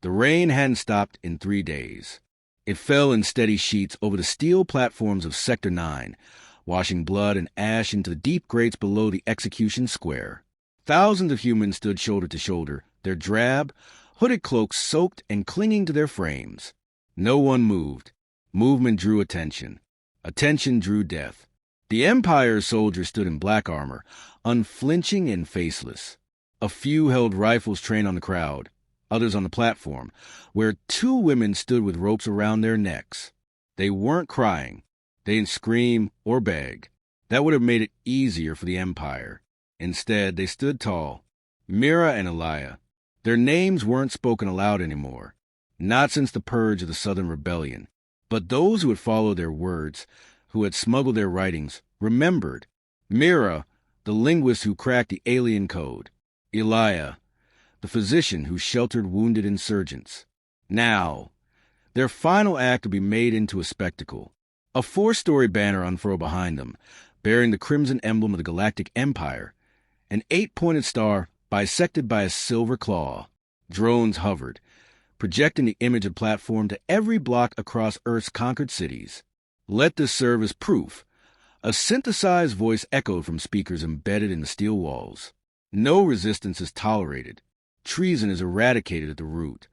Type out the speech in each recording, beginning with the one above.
The rain hadn't stopped in 3 days. It fell in steady sheets over the steel platforms of Sector 9, washing blood and ash into the deep grates below the execution square. Thousands of humans stood shoulder to shoulder, their drab, hooded cloaks soaked and clinging to their frames. No one moved. Movement drew attention. Attention drew death. The Empire's soldiers stood in black armor, unflinching and faceless. A few held rifles trained on the crowd, others on the platform, where 2 women stood with ropes around their necks. They weren't crying. They didn't scream or beg. That would have made it easier for the Empire. Instead, they stood tall, Mira and Elia. Their names weren't spoken aloud anymore, not since the purge of the Southern Rebellion. But those who had followed their words, who had smuggled their writings, remembered. Mira, the linguist who cracked the alien code. Elia, the physician who sheltered wounded insurgents. Now, their final act would be made into a spectacle. A 4-story banner unfurled behind them, bearing the crimson emblem of the Galactic Empire, an 8-pointed star bisected by a silver claw. Drones hovered, projecting the image of platform to every block across Earth's conquered cities. Let this serve as proof. A synthesized voice echoed from speakers embedded in the steel walls. No resistance is tolerated. Treason is eradicated at the root.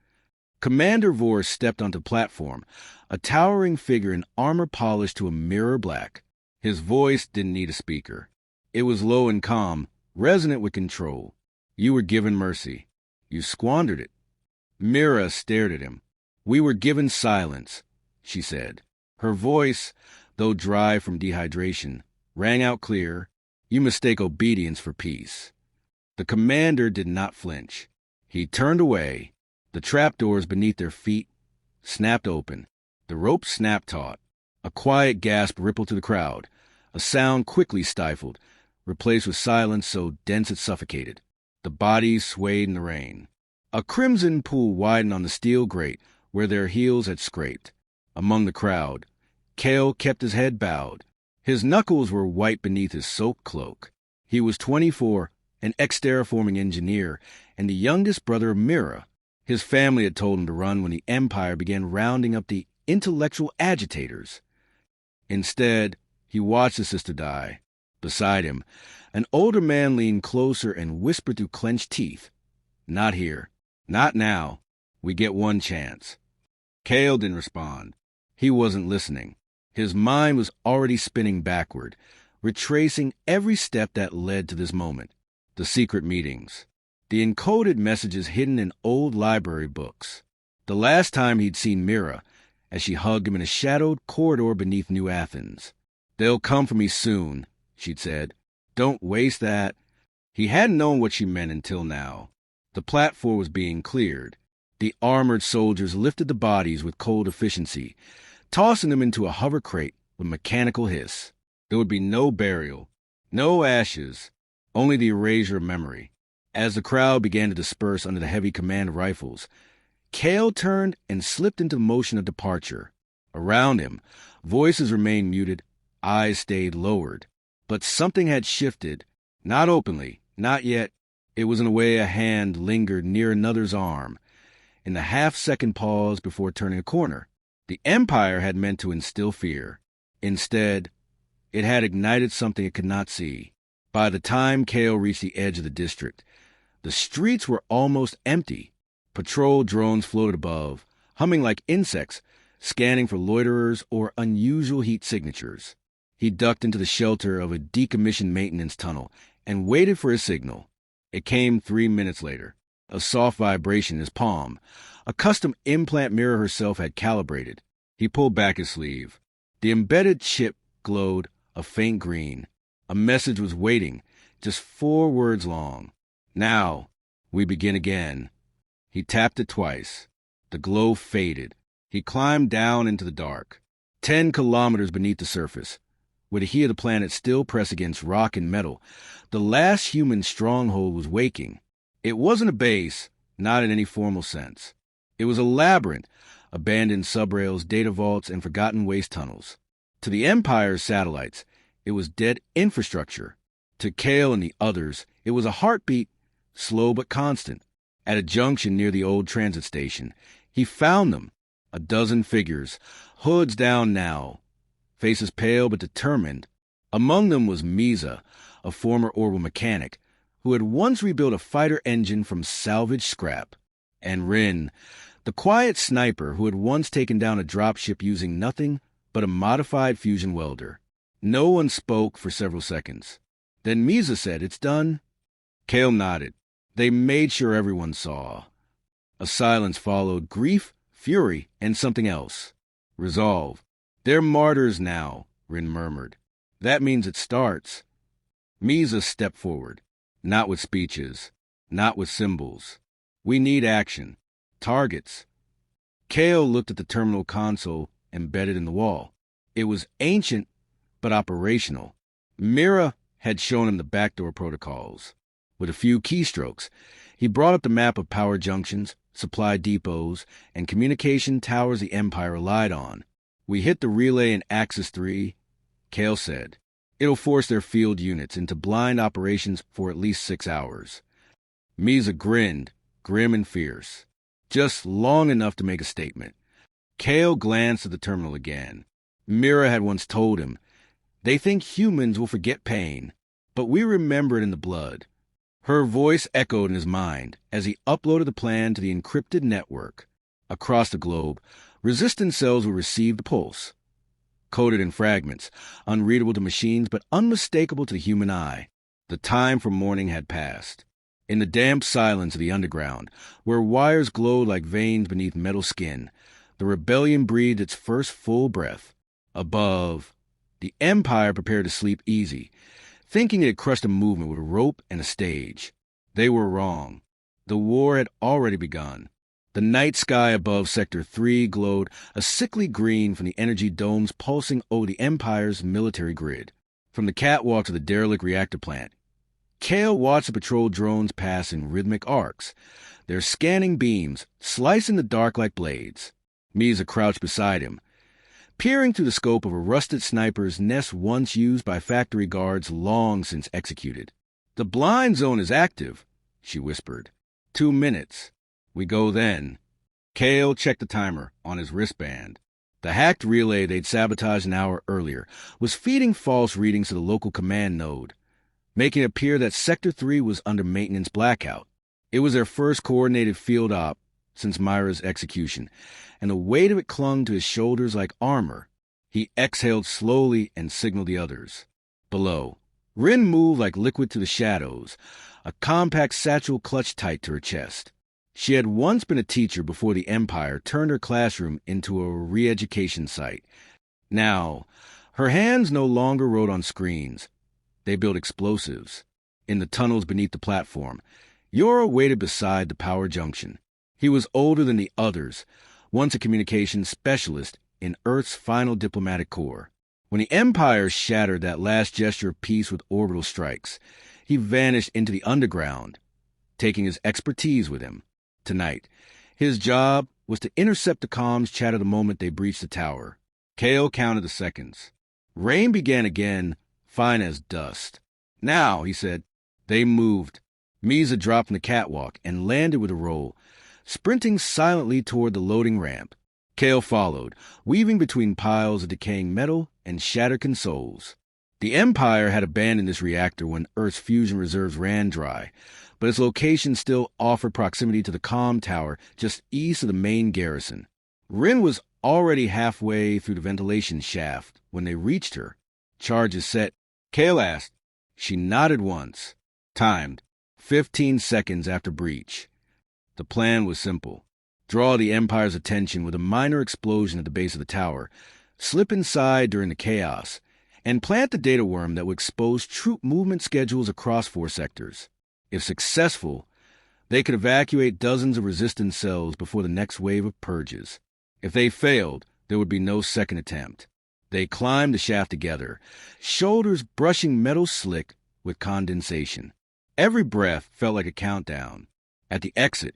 Commander Vor stepped onto platform, a towering figure in armor polished to a mirror black. His voice didn't need a speaker. It was low and calm, resonant with control. You were given mercy. You squandered it. Mira stared at him. We were given silence, she said. Her voice, though dry from dehydration, rang out clear. You mistake obedience for peace. The commander did not flinch. He turned away. The trapdoors beneath their feet snapped open. The rope snapped taut. A quiet gasp rippled through the crowd, a sound quickly stifled, replaced with silence so dense it suffocated. The bodies swayed in the rain. A crimson pool widened on the steel grate where their heels had scraped. Among the crowd, Kale kept his head bowed. His knuckles were white beneath his soaked cloak. He was 24, an ex-terraforming engineer, and the youngest brother of Mira. His family had told him to run when the Empire began rounding up the intellectual agitators. Instead, he watched his sister die. Beside him, an older man leaned closer and whispered through clenched teeth, Not here. Not now. We get one chance. Kale didn't respond. He wasn't listening. His mind was already spinning backward, retracing every step that led to this moment. The secret meetings. The encoded messages hidden in old library books. The last time he'd seen Mira, as she hugged him in a shadowed corridor beneath New Athens. They'll come for me soon, she'd said. Don't waste that. He hadn't known what she meant until now. The platform was being cleared. The armored soldiers lifted the bodies with cold efficiency, tossing them into a hover crate with mechanical hiss. There would be no burial, no ashes, only the erasure of memory. As the crowd began to disperse under the heavy command rifles, Kale turned and slipped into the motion of departure. Around him, voices remained muted, eyes stayed lowered. But something had shifted, not openly, not yet. It was in a way a hand lingered near another's arm, in the half-second pause before turning a corner. The Empire had meant to instill fear. Instead, it had ignited something it could not see. By the time Kale reached the edge of the district, the streets were almost empty. Patrol drones floated above, humming like insects, scanning for loiterers or unusual heat signatures. He ducked into the shelter of a decommissioned maintenance tunnel and waited for his signal. It came 3 minutes later, a soft vibration in his palm, a custom implant Mira herself had calibrated. He pulled back his sleeve. The embedded chip glowed a faint green. A message was waiting, just 4 words long. Now, we begin again. He tapped it twice. The glow faded. He climbed down into the dark. 10 kilometers beneath the surface, where the heat of the planet still pressed against rock and metal, the last human stronghold was waking. It wasn't a base, not in any formal sense. It was a labyrinth, abandoned subrails, data vaults, and forgotten waste tunnels. To the Empire's satellites, it was dead infrastructure. To Kale and the others, it was a heartbeat, slow but constant, At a junction near the old transit station, he found them, a dozen figures, hoods down now, faces pale but determined. Among them was Misa, a former orbital mechanic, who had once rebuilt a fighter engine from salvaged scrap, and Rin, the quiet sniper who had once taken down a dropship using nothing but a modified fusion welder. No one spoke for several seconds. Then Misa said, "It's done." Kale nodded. They made sure everyone saw. A silence followed, grief, fury, and something else. Resolve. "They're martyrs now," Rin murmured. "That means it starts." Misa stepped forward. "Not with speeches. Not with symbols. We need action. Targets." Kale looked at the terminal console embedded in the wall. It was ancient, but operational. Mira had shown him the backdoor protocols. With a few keystrokes, he brought up the map of power junctions, supply depots, and communication towers the Empire relied on. "We hit the relay in Axis 3, Kale said. "It'll force their field units into blind operations for at least 6 hours." Misa grinned, grim and fierce. Just long enough to make a statement. Kale glanced at the terminal again. Mira had once told him, "They think humans will forget pain, but we remember it in the blood." Her voice echoed in his mind as he uploaded the plan to the encrypted network. Across the globe, resistance cells would receive the pulse. Coded in fragments, unreadable to machines but unmistakable to the human eye. The time for morning had passed. In the damp silence of the underground, where wires glowed like veins beneath metal skin, the rebellion breathed its first full breath. Above, the Empire prepared to sleep easy, thinking it had crushed a movement with a rope and a stage. They were wrong. The war had already begun. The night sky above Sector 3 glowed a sickly green from the energy domes pulsing over the Empire's military grid. From the catwalk to the derelict reactor plant, Kale watched the patrol drones pass in rhythmic arcs, their scanning beams slicing the dark like blades. Misa crouched beside him, peering through the scope of a rusted sniper's nest once used by factory guards long since executed. "The blind zone is active," she whispered. 2 minutes. We go then. Kale checked the timer on his wristband. The hacked relay they'd sabotaged an hour earlier was feeding false readings to the local command node, making it appear that Sector 3 was under maintenance blackout. It was their first coordinated field op since Myra's execution, and the weight of it clung to his shoulders like armor. He exhaled slowly and signaled the others. Below, Rin moved like liquid to the shadows, a compact satchel clutched tight to her chest. She had once been a teacher before the Empire turned her classroom into a re-education site. Now, her hands no longer wrote on screens. They built explosives. In the tunnels beneath the platform, Yora waited beside the power junction. He was older than the others, once a communications specialist in Earth's final diplomatic corps. When the Empire shattered that last gesture of peace with orbital strikes, he vanished into the underground, taking his expertise with him. Tonight, his job was to intercept the comms chatter the moment they breached the tower. Kale counted the seconds. Rain began again, fine as dust. "Now," he said. They moved. Misa dropped from the catwalk and landed with a roll, sprinting silently toward the loading ramp. Kale followed, weaving between piles of decaying metal and shattered consoles. The Empire had abandoned this reactor when Earth's fusion reserves ran dry, but its location still offered proximity to the comm tower just east of the main garrison. Rin was already halfway through the ventilation shaft when they reached her. "Charges set?" Kale asked. She nodded once. Timed. 15 seconds after breach. The plan was simple. Draw the Empire's attention with a minor explosion at the base of the tower, slip inside during the chaos, and plant the data worm that would expose troop movement schedules across 4 sectors. If successful, they could evacuate dozens of resistance cells before the next wave of purges. If they failed, there would be no second attempt. They climbed the shaft together, shoulders brushing metal slick with condensation. Every breath felt like a countdown. At the exit,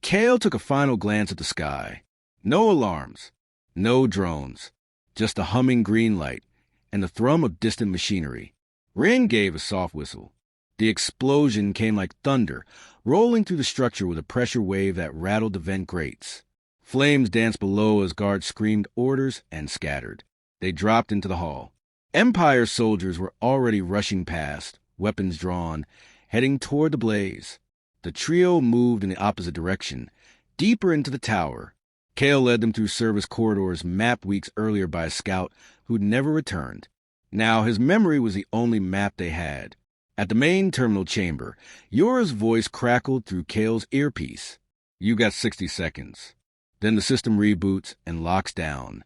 Kale took a final glance at the sky. No alarms, no drones, just a humming green light and the thrum of distant machinery. Rin gave a soft whistle. The explosion came like thunder, rolling through the structure with a pressure wave that rattled the vent grates. Flames danced below as guards screamed orders and scattered. They dropped into the hall. Empire soldiers were already rushing past, weapons drawn, heading toward the blaze. The trio moved in the opposite direction, deeper into the tower. Kale led them through service corridors mapped weeks earlier by a scout who'd never returned. Now his memory was the only map they had. At the main terminal chamber, Yora's voice crackled through Kale's earpiece. "You got 60 seconds. Then the system reboots and locks down."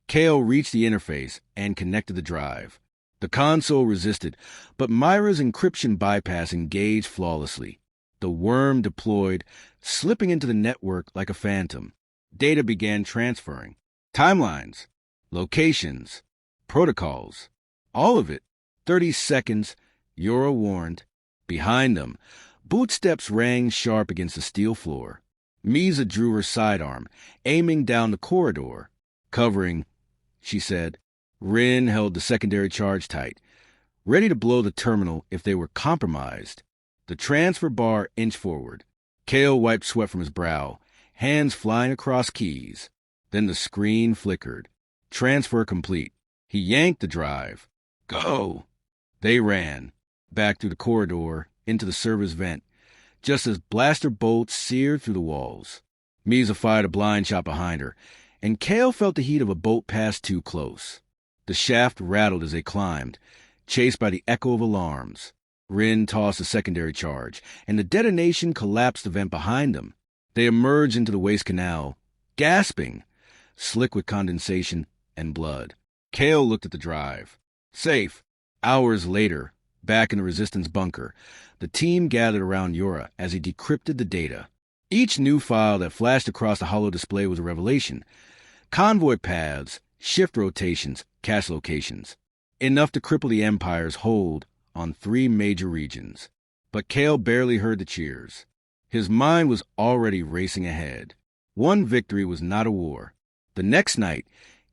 Kale reached the interface and connected the drive. The console resisted, but Myra's encryption bypass engaged flawlessly. The worm deployed, slipping into the network like a phantom. Data began transferring. Timelines, locations, protocols. All of it. 30 seconds, Yora warned. Behind them, bootsteps rang sharp against the steel floor. Misa drew her sidearm, aiming down the corridor. "Covering," she said. Rin held the secondary charge tight, ready to blow the terminal if they were compromised. The transfer bar inched forward. Kale wiped sweat from his brow, hands flying across keys. Then the screen flickered. Transfer complete. He yanked the drive. "Go!" They ran, back through the corridor, into the service vent, just as blaster bolts seared through the walls. Misa fired a blind shot behind her, and Kale felt the heat of a bolt passed too close. The shaft rattled as they climbed, chased by the echo of alarms. Rin tossed a secondary charge, and the detonation collapsed the vent behind them. They emerged into the waste canal, gasping, slick with condensation and blood. Kale looked at the drive. Safe. Hours later, back in the Resistance bunker, the team gathered around Yora as he decrypted the data. Each new file that flashed across the holo display was a revelation. Convoy paths, shift rotations, cache locations. Enough to cripple the Empire's hold on 3 major regions. But Kale barely heard the cheers. His mind was already racing ahead. One victory was not a war. The next night,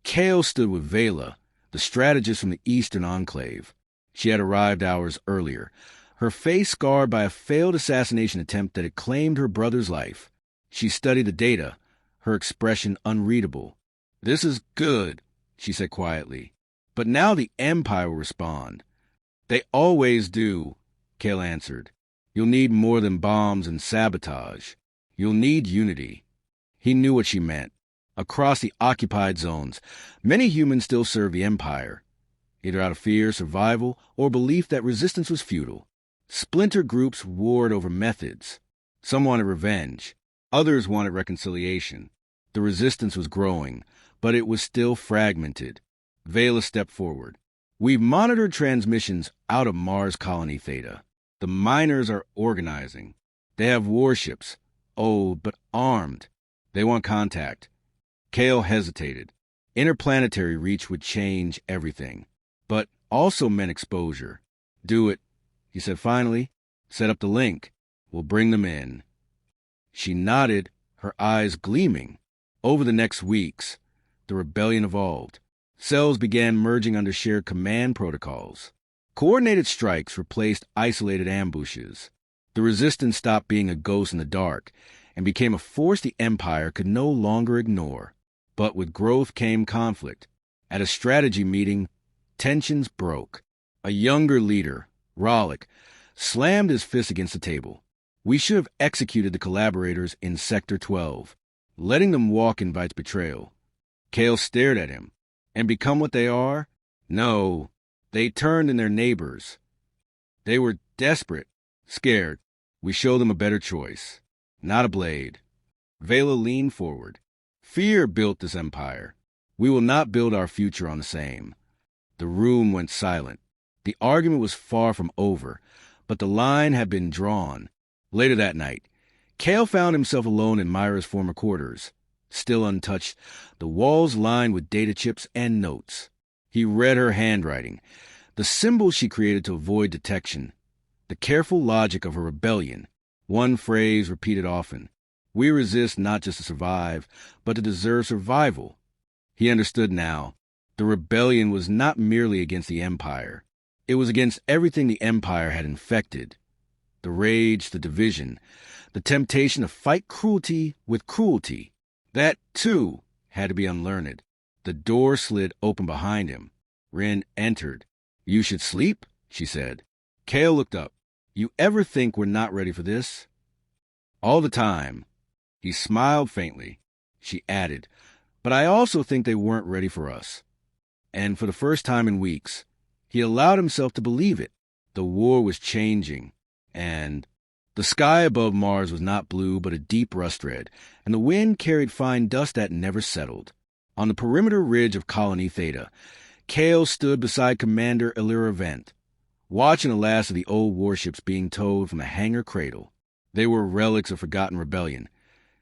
Kale stood with Vela, the strategist from the Eastern Enclave. She had arrived hours earlier, her face scarred by a failed assassination attempt that had claimed her brother's life. She studied the data, her expression unreadable. "This is good," she said quietly. "But now the Empire will respond." "They always do," Kale answered. "You'll need more than bombs and sabotage. You'll need unity." He knew what she meant. Across the occupied zones, many humans still served the Empire, either out of fear, survival, or belief that resistance was futile. Splinter groups warred over methods. Some wanted revenge. Others wanted reconciliation. The resistance was growing, but it was still fragmented. Vela stepped forward. "We've monitored transmissions out of Mars Colony Theta. The miners are organizing. They have warships, old but armed. They want contact." Kale hesitated. Interplanetary reach would change everything, but also meant exposure. "Do it," he said finally. "Set up the link. We'll bring them in." She nodded, her eyes gleaming. Over the next weeks, the rebellion evolved. Cells began merging under shared command protocols. Coordinated strikes replaced isolated ambushes. The resistance stopped being a ghost in the dark and became a force the Empire could no longer ignore. But with growth came conflict. At a strategy meeting, tensions broke. A younger leader, Rollick, slammed his fist against the table. "We should have executed the collaborators in Sector 12. Letting them walk invites betrayal." Kale stared at him. "And become what they are? No. They turned in their neighbors. They were desperate, scared. We showed them a better choice. Not a blade." Vela leaned forward. "Fear built this empire. We will not build our future on the same." The room went silent. The argument was far from over, but the line had been drawn. Later that night, Kale found himself alone in Myra's former quarters. Still untouched, the walls lined with data chips and notes. He read her handwriting, the symbols she created to avoid detection, the careful logic of her rebellion. One phrase repeated often: "We resist not just to survive, but to deserve survival." He understood now. The rebellion was not merely against the Empire. It was against everything the Empire had infected. The rage, the division, the temptation to fight cruelty with cruelty. That, too, had to be unlearned. The door slid open behind him. Rin entered. "You should sleep," she said. Kale looked up. "You ever think we're not ready for this?" "All the time." He smiled faintly. She added, "But I also think they weren't ready for us." And for the first time in weeks, he allowed himself to believe it. The war was changing, and the sky above Mars was not blue but a deep rust red, and the wind carried fine dust that never settled. On the perimeter ridge of Colony Theta, Kale stood beside Commander Illyra Vent, watching the last of the old warships being towed from the hangar cradle. They were relics of forgotten rebellion,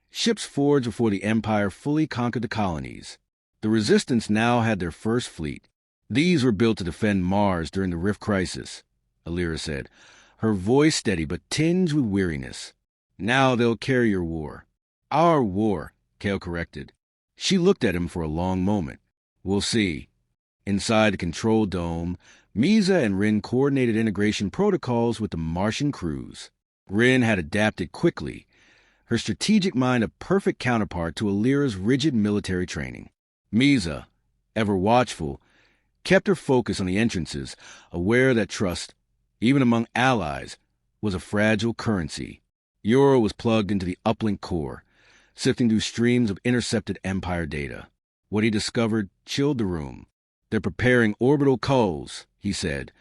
ships forged before the Empire fully conquered the colonies. The Resistance now had their first fleet. "These were built to defend Mars during the Rift Crisis," Illyra said, her voice steady but tinged with weariness. "Now they'll carry your war." "Our war," Kale corrected. She looked at him for a long moment. "We'll see." Inside the control dome, Misa and Rin coordinated integration protocols with the Martian crews. Rin had adapted quickly, her strategic mind a perfect counterpart to Illyra's rigid military training. Misa, ever watchful, kept her focus on the entrances, aware that trust, even among allies, was a fragile currency. Yoro was plugged into the uplink core, sifting through streams of intercepted Empire data. What he discovered chilled the room. "They're preparing orbital culls," he said,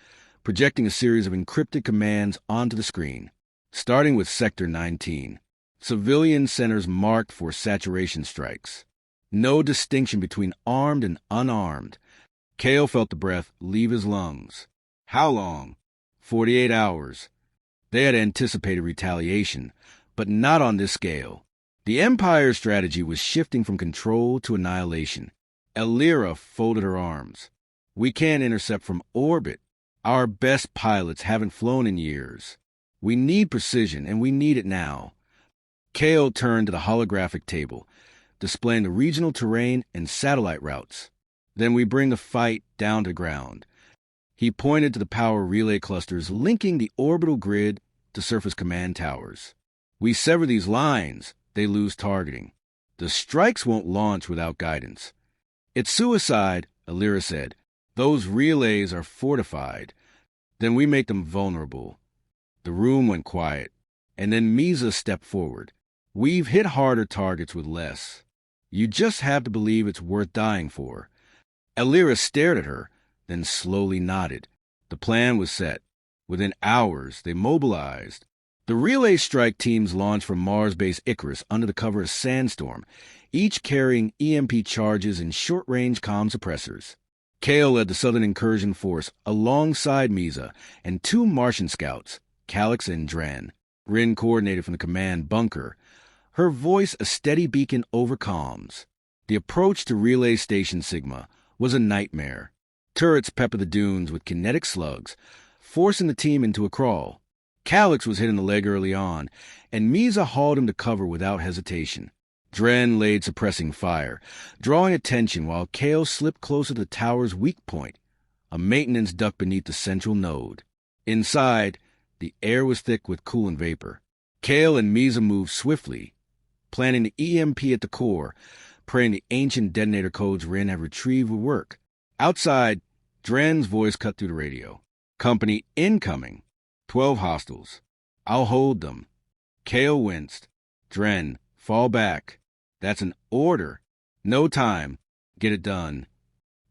projecting a series of encrypted commands onto the screen. Starting with Sector 19. Civilian centers marked for saturation strikes. No distinction between armed and unarmed. Kale felt the breath leave his lungs. How long? 48 hours. They had anticipated retaliation, but not on this scale. The Empire's strategy was shifting from control to annihilation. Illyra folded her arms. "We can't intercept from orbit. Our best pilots haven't flown in years. We need precision, and we need it now." Kale turned to the holographic table, displaying the regional terrain and satellite routes. "Then we bring the fight down to ground." He pointed to the power relay clusters linking the orbital grid to surface command towers. "We sever these lines, they lose targeting. The strikes won't launch without guidance." "It's suicide," Illyra said. "Those relays are fortified. Then we make them vulnerable." The room went quiet, and then Misa stepped forward. "We've hit harder targets with less. You just have to believe it's worth dying for." Illyra stared at her, then slowly nodded. The plan was set. Within hours, they mobilized. The relay strike teams launched from Mars base Icarus under the cover of Sandstorm, each carrying EMP charges and short-range comm suppressors. Kale led the Southern Incursion Force alongside Misa and 2 Martian scouts, Calyx and Dren. Rin coordinated from the command bunker, her voice a steady beacon over comms. The approach to Relay Station Sigma was a nightmare. Turrets peppered the dunes with kinetic slugs, forcing the team into a crawl. Calyx was hit in the leg early on, and Misa hauled him to cover without hesitation. Dren laid suppressing fire, drawing attention while Kale slipped closer to the tower's weak point, a maintenance duct beneath the central node. Inside, the air was thick with coolant vapor. Kale and Misa moved swiftly, planning the EMP at the core, praying the ancient detonator codes Rin had retrieved would work. Outside, Dren's voice cut through the radio. "Company incoming. 12 hostiles. I'll hold them." Kale winced. "Dren, fall back. That's an order. No time. Get it done."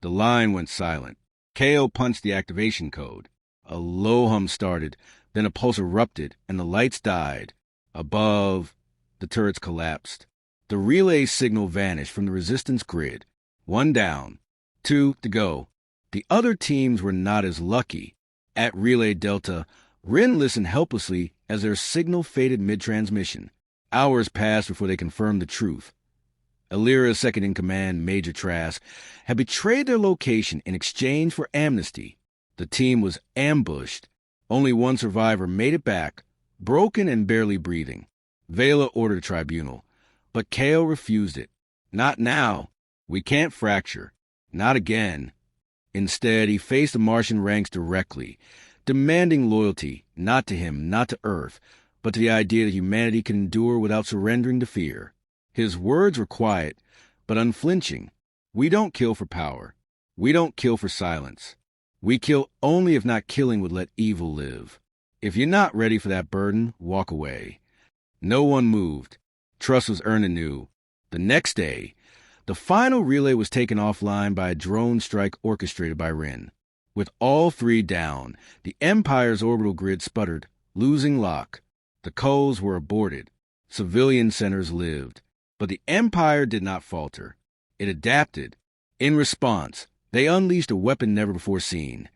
The line went silent. Kale punched the activation code. A low hum started, then a pulse erupted, and the lights died. Above, the turrets collapsed. The relay signal vanished from the Resistance grid. 1 down. 2 to go. The other teams were not as lucky. At Relay Delta, Rin listened helplessly as their signal faded mid-transmission. Hours passed before they confirmed the truth. Illyra's second-in-command, Major Trask, had betrayed their location in exchange for amnesty. The team was ambushed. Only one survivor made it back, broken and barely breathing. Vela ordered a tribunal, but Kale refused it. "Not now. We can't fracture. Not again." Instead, he faced the Martian ranks directly, demanding loyalty, not to him, not to Earth, but to the idea that humanity can endure without surrendering to fear. His words were quiet, but unflinching. We don't kill for power. We don't kill for silence. We kill only if not killing would let evil live. If you're not ready for that burden, walk away. No one moved. Trust was earned anew. The next day, the final relay was taken offline by a drone strike orchestrated by Rin. With all three down, the Empire's orbital grid sputtered, losing lock. The culls were aborted. Civilian centers lived. But the Empire did not falter. It adapted. In response, they unleashed a weapon never before seen.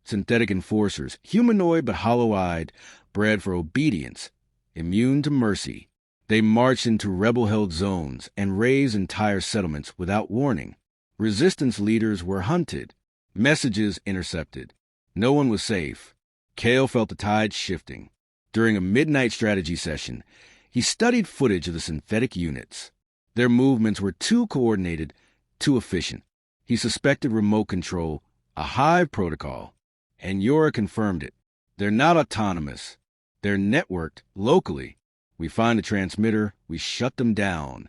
Synthetic enforcers, humanoid but hollow-eyed, bred for obedience, immune to mercy. They marched into rebel-held zones and razed entire settlements without warning. Resistance leaders were hunted, messages intercepted. No one was safe. Kale felt the tide shifting. During a midnight strategy session, he studied footage of the synthetic units. Their movements were too coordinated, too efficient. He suspected remote control, a hive protocol, and Yora confirmed it. They're not autonomous. They're networked locally. We find the transmitter, we shut them down.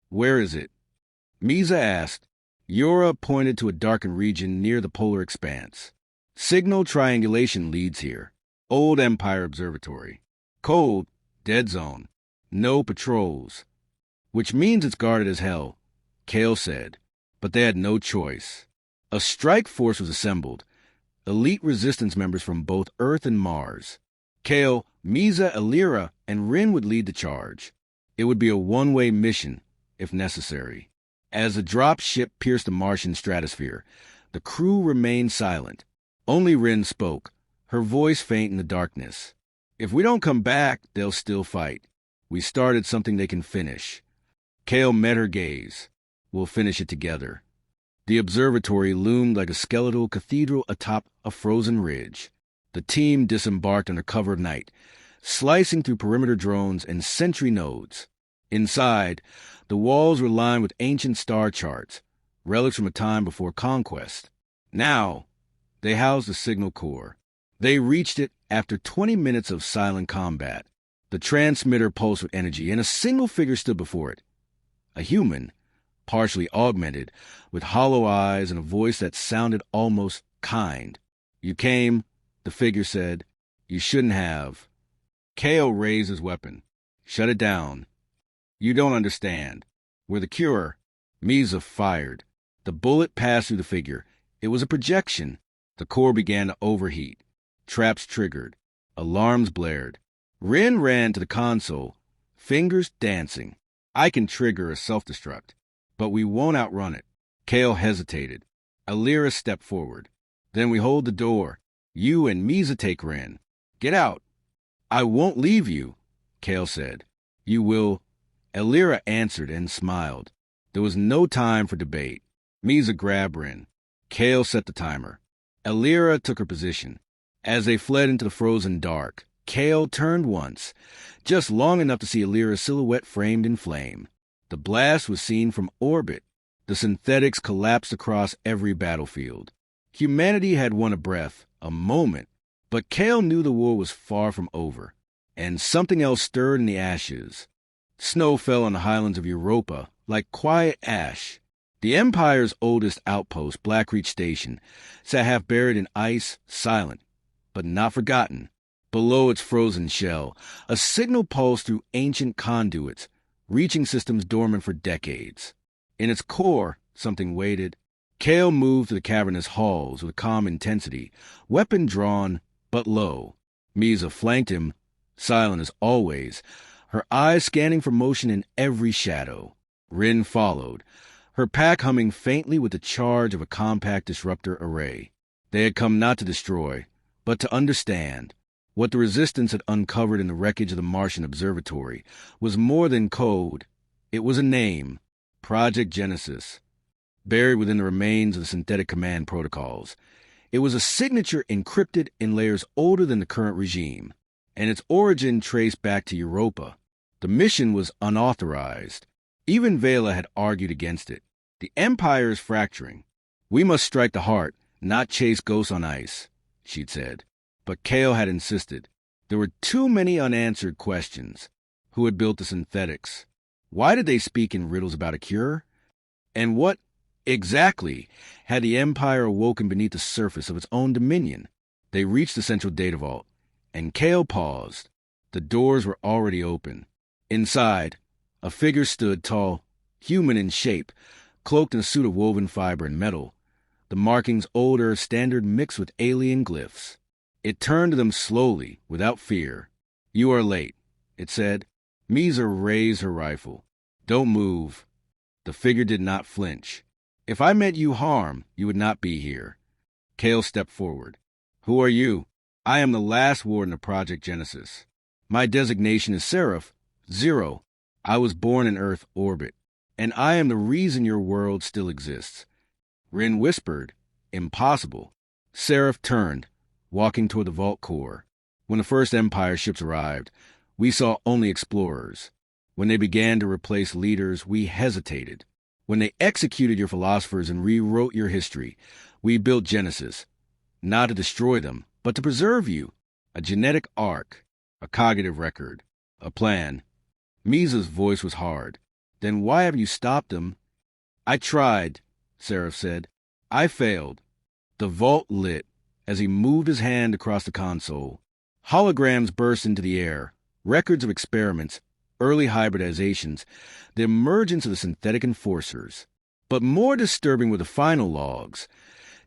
Where is it? Misa asked. Yora pointed to a darkened region near the polar expanse. Signal triangulation leads here. Old Empire Observatory. Cold, dead zone. No patrols. Which means it's guarded as hell, Kale said. But they had no choice. A strike force was assembled. Elite resistance members from both Earth and Mars. Kale, Misa, Alira, and Rin would lead the charge. It would be a one-way mission, if necessary. As the drop ship pierced the Martian stratosphere, the crew remained silent. Only Rin spoke, her voice faint in the darkness. If we don't come back, they'll still fight. We started something they can finish. Kale met her gaze. We'll finish it together. The observatory loomed like a skeletal cathedral atop a frozen ridge. The team disembarked under cover of night, slicing through perimeter drones and sentry nodes. Inside, the walls were lined with ancient star charts, relics from a time before conquest. Now, they housed the signal core. They reached it after 20 minutes of silent combat. The transmitter pulsed with energy, and a single figure stood before it. A human, partially augmented, with hollow eyes and a voice that sounded almost kind. You came, the figure said. You shouldn't have. Kale raised his weapon. Shut it down. You don't understand. We're the cure. Misa fired. The bullet passed through the figure. It was a projection. The core began to overheat. Traps triggered. Alarms blared. Rin ran to the console, fingers dancing. I can trigger a self-destruct, but we won't outrun it. Kale hesitated. Alira stepped forward. Then we hold the door. You and Misa take Rin. Get out. I won't leave you, Kale said. You will. Alira answered and smiled. There was no time for debate. Misa grabbed Rin. Kale set the timer. Alira took her position. As they fled into the frozen dark, Kale turned once, just long enough to see Alira's silhouette framed in flame. The blast was seen from orbit. The synthetics collapsed across every battlefield. Humanity had won a breath, a moment, but Kale knew the war was far from over, and something else stirred in the ashes. Snow fell on the highlands of Europa like quiet ash. The Empire's oldest outpost, Blackreach Station, sat half buried in ice, silent, but not forgotten. Below its frozen shell, a signal pulsed through ancient conduits, reaching systems dormant for decades. In its core, something waited. Kale moved to the cavernous halls with calm intensity, weapon drawn, but low. Misa flanked him, silent as always, her eyes scanning for motion in every shadow. Rin followed, her pack humming faintly with the charge of a compact disruptor array. They had come not to destroy, but to understand. What the Resistance had uncovered in the wreckage of the Martian Observatory was more than code. It was a name, Project Genesis, buried within the remains of the synthetic command protocols. It was a signature encrypted in layers older than the current regime, and its origin traced back to Europa. The mission was unauthorized. Even Vela had argued against it. The Empire is fracturing. We must strike the heart, not chase ghosts on ice, she'd said. But Kale had insisted. There were too many unanswered questions. Who had built the synthetics? Why did they speak in riddles about a cure? And what, exactly, had the Empire awoken beneath the surface of its own dominion? They reached the central data vault, and Kale paused. The doors were already open. Inside, a figure stood tall, human in shape, cloaked in a suit of woven fiber and metal, the markings old Earth standard mixed with alien glyphs. It turned to them slowly, without fear. "You are late," it said. Misa raised her rifle. "Don't move." The figure did not flinch. "If I meant you harm, you would not be here." Kale stepped forward. "Who are you?" "I am the last warden of Project Genesis. My designation is Seraph, 0. I was born in Earth orbit, and I am the reason your world still exists." Rin whispered, "Impossible." Seraph turned, walking toward the vault core. When the first Empire ships arrived, we saw only explorers. When they began to replace leaders, we hesitated. When they executed your philosophers and rewrote your history, we built Genesis, not to destroy them, but to preserve you. A genetic arc, a cognitive record, a plan. Misa's voice was hard. "Then why have you stopped them?" "I tried," Seraph said. "I failed." The vault lit as he moved his hand across the console. Holograms burst into the air, records of experiments, early hybridizations, the emergence of the synthetic enforcers. But more disturbing were the final logs.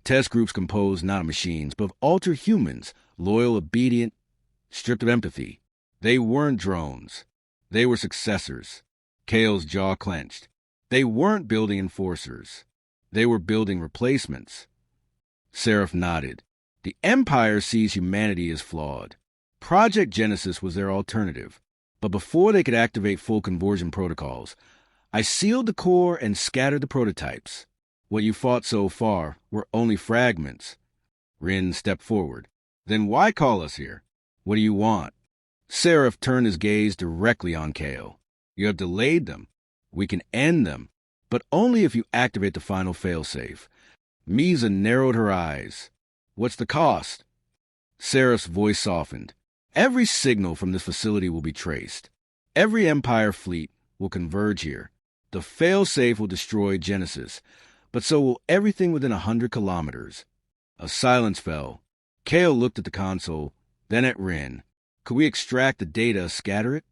Test groups composed not of machines, but of altered humans, loyal, obedient, stripped of empathy. They weren't drones. They were successors. Kale's jaw clenched. They weren't building enforcers. They were building replacements. Seraph nodded. The Empire sees humanity as flawed. Project Genesis was their alternative. But before they could activate full conversion protocols, I sealed the core and scattered the prototypes. What you fought so far were only fragments. Rin stepped forward. "Then why call us here? What do you want?" Seraph turned his gaze directly on Kale. "You have delayed them. We can end them, but only if you activate the final failsafe." Misa narrowed her eyes. "What's the cost?" Seraph's voice softened. "Every signal from this facility will be traced. Every Empire fleet will converge here. The failsafe will destroy Genesis, but so will everything within 100 kilometers." A silence fell. Kale looked at the console, then at Rin. "Could we extract the data, scatter it?"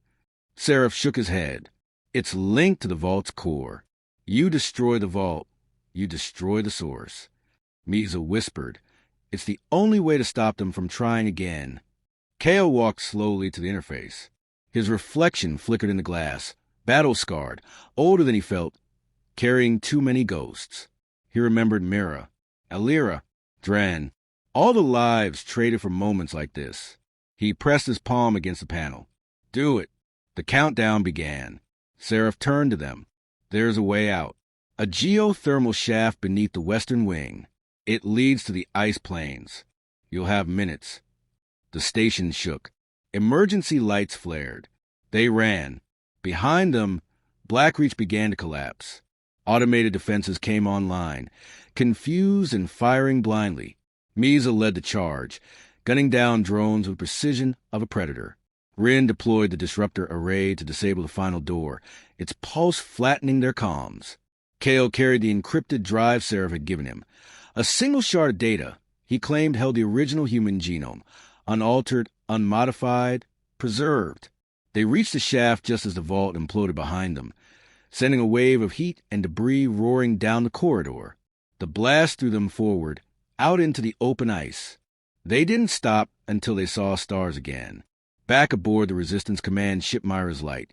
Seraph shook his head. "It's linked to the vault's core. You destroy the vault, you destroy the source." Misa whispered, "It's the only way to stop them from trying again." Kale walked slowly to the interface. His reflection flickered in the glass, battle-scarred, older than he felt, carrying too many ghosts. He remembered Mira, Alira, Dren, all the lives traded for moments like this. He pressed his palm against the panel. "Do it." The countdown began. Seraph turned to them. "There's a way out. A geothermal shaft beneath the western wing. It leads to the ice plains. You'll have minutes." The station shook. Emergency lights flared. They ran. Behind them, Blackreach began to collapse. Automated defenses came online, confused and firing blindly. Misa led the charge, gunning down drones with precision of a predator. Rin deployed the disruptor array to disable the final door, its pulse flattening their comms. Kale carried the encrypted drive Seraph had given him. A single shard of data he claimed held the original human genome, unaltered, unmodified, preserved. They reached the shaft just as the vault imploded behind them, sending a wave of heat and debris roaring down the corridor. The blast threw them forward, out into the open ice. They didn't stop until they saw stars again. Back aboard the Resistance Command ship Myra's Light,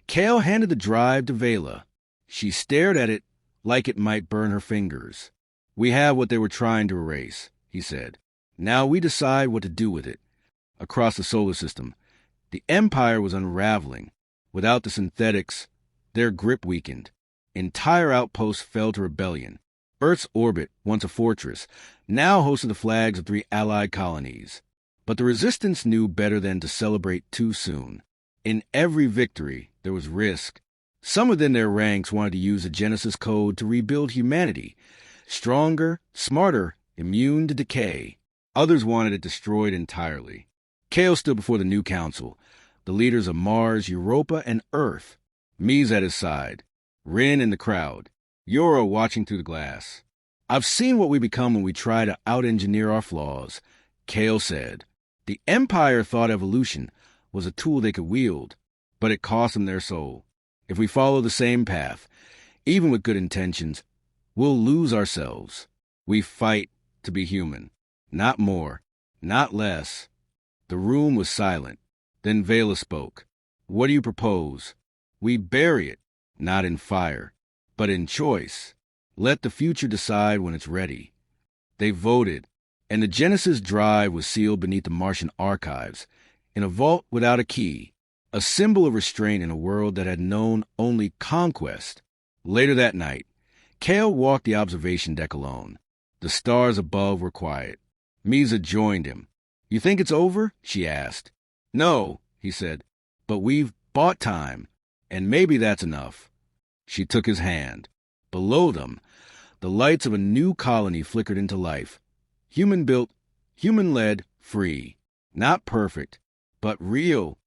Kale handed the drive to Vela. She stared at it like it might burn her fingers. "We have what they were trying to erase," he said. "Now we decide what to do with it." Across the solar system, the Empire was unraveling. Without the synthetics, their grip weakened. Entire outposts fell to rebellion. Earth's orbit, once a fortress, now hosted the flags of 3 allied colonies. But the Resistance knew better than to celebrate too soon. In every victory, there was risk. Some within their ranks wanted to use the Genesis code to rebuild humanity. Stronger, smarter, immune to decay. Others wanted it destroyed entirely. Kale stood before the new council, the leaders of Mars, Europa, and Earth. Mies at his side, Rin in the crowd, Yora watching through the glass. "I've seen what we become when we try to out-engineer our flaws," Kale said. "The Empire thought evolution was a tool they could wield, but it cost them their soul. If we follow the same path, even with good intentions, we'll lose ourselves. We fight to be human. Not more, not less." The room was silent. Then Vela spoke. "What do you propose?" "We bury it, not in fire, but in choice. Let the future decide when it's ready." They voted, and the Genesis drive was sealed beneath the Martian archives, in a vault without a key, a symbol of restraint in a world that had known only conquest. Later that night, Kale walked the observation deck alone. The stars above were quiet. Misa joined him. "You think it's over?" she asked. "No," he said, "but we've bought time, and maybe that's enough." She took his hand. Below them, the lights of a new colony flickered into life. Human-built, human-led, free. Not perfect, but real